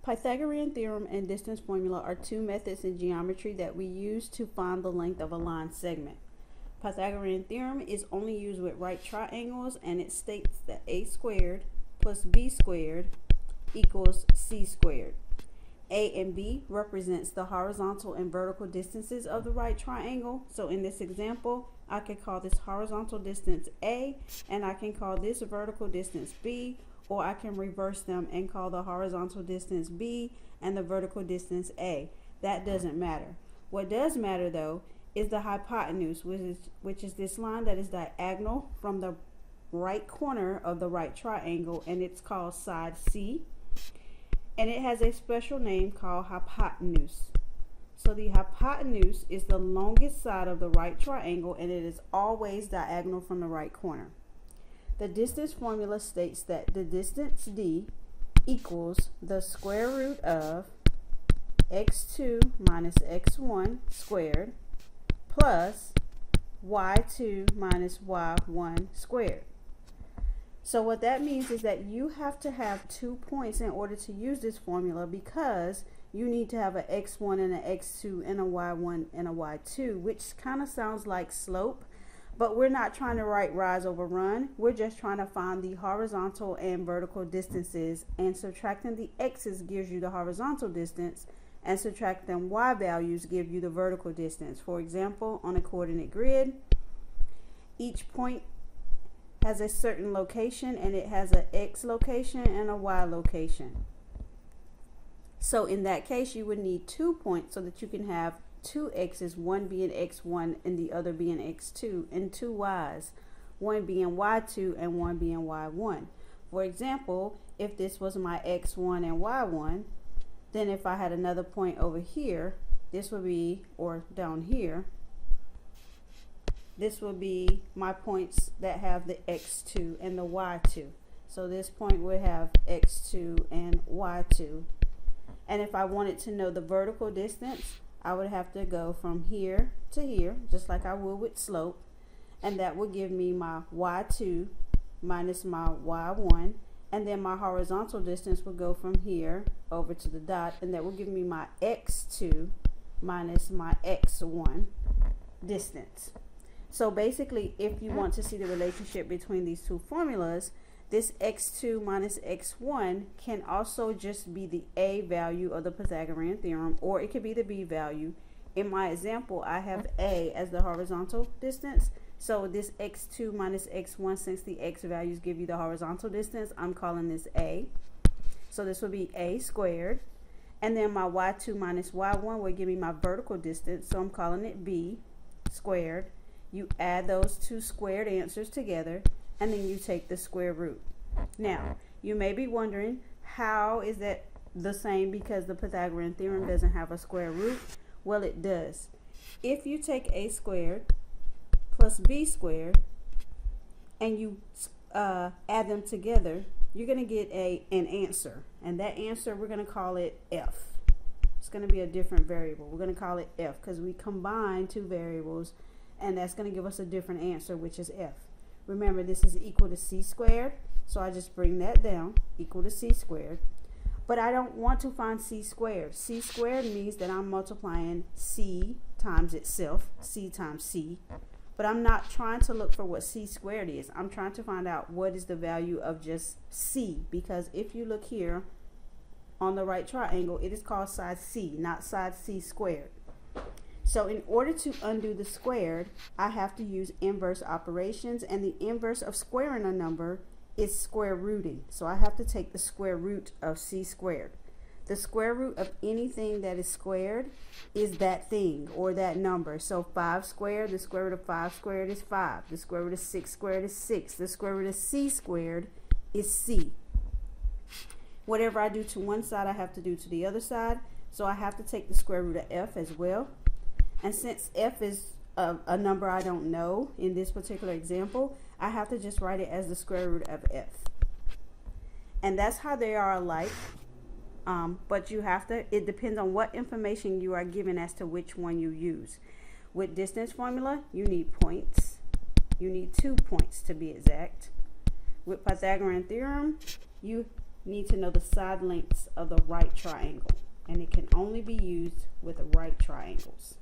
Pythagorean theorem and distance formula are two methods in geometry that we use to find the length of a line segment. Pythagorean theorem is only used with right triangles, and it states that a squared plus b squared equals c squared. A and b represents the horizontal and vertical distances of the right triangle. So in this example, I can call this horizontal distance A, and I can call this vertical distance B, or I can reverse them and call the horizontal distance B and the vertical distance A. That doesn't matter. What does matter though is the hypotenuse, which is this line that is diagonal from the right corner of the right triangle, and it's called side C, and it has a special name called hypotenuse. So the hypotenuse is the longest side of the right triangle, and it is always diagonal from the right corner. The distance formula states that the distance d equals the square root of x2 minus x1 squared plus y2 minus y1 squared. So what that means is that you have to have 2 points in order to use this formula, because you need to have an x1 and an x2 and a y1 and a y2, which kind of sounds like slope. But we're not trying to write rise over run. We're just trying to find the horizontal and vertical distances, and subtracting the x's gives you the horizontal distance, and subtracting y values give you the vertical distance. For example, on a coordinate grid, each point has a certain location, and it has an x location and a y location. So in that case, you would need 2 points so that you can have two x's, one being x1 and the other being x2, and two y's, one being y2 and one being y1. For example, if this was my x1 and y1, then if I had another point over here, this would be, or down here, this would be my points that have the x2 and the y2. So this point would have x2 and y2. And if I wanted to know the vertical distance, I would have to go from here to here, just like I would with slope, and that would give me my y2 minus my y1, and then my horizontal distance would go from here over to the dot, and that will give me my x2 minus my x1 distance. So basically, if you want to see the relationship between these two formulas, this x2 minus x1 can also just be the a value of the Pythagorean theorem, or it could be the b value. In my example, I have a as the horizontal distance. So this x2 minus x1, since the x values give you the horizontal distance, I'm calling this a. So this would be a squared. And then my y2 minus y1 will give me my vertical distance, so I'm calling it b squared. You add those two squared answers together, and then you take the square root. Now, you may be wondering, how is that the same, because the Pythagorean theorem doesn't have a square root? Well, it does. If you take a squared plus b squared and you add them together, you're going to get an answer. And that answer, we're going to call it f. It's going to be a different variable. We're going to call it f because we combine two variables, and that's going to give us a different answer, which is f. Remember, this is equal to c squared, so I just bring that down, equal to c squared. But I don't want to find c squared. C squared means that I'm multiplying c times itself, c times c. But I'm not trying to look for what c squared is. I'm trying to find out what is the value of just c, because if you look here on the right triangle, it is called side c, not side c squared. So in order to undo the squared, I have to use inverse operations, and the inverse of squaring a number is square rooting. So I have to take the square root of c squared. The square root of anything that is squared is that thing or that number. So 5 squared, the square root of 5 squared is 5. The square root of 6 squared is 6. The square root of c squared is c. Whatever I do to one side, I have to do to the other side. So I have to take the square root of f as well. And since f is a number I don't know in this particular example, I have to just write it as the square root of f. And that's how they are alike. But you have to, it depends on what information you are given as to which one you use. With distance formula, you need points. You need 2 points to be exact. With Pythagorean theorem, you need to know the side lengths of the right triangle, and it can only be used with right triangles.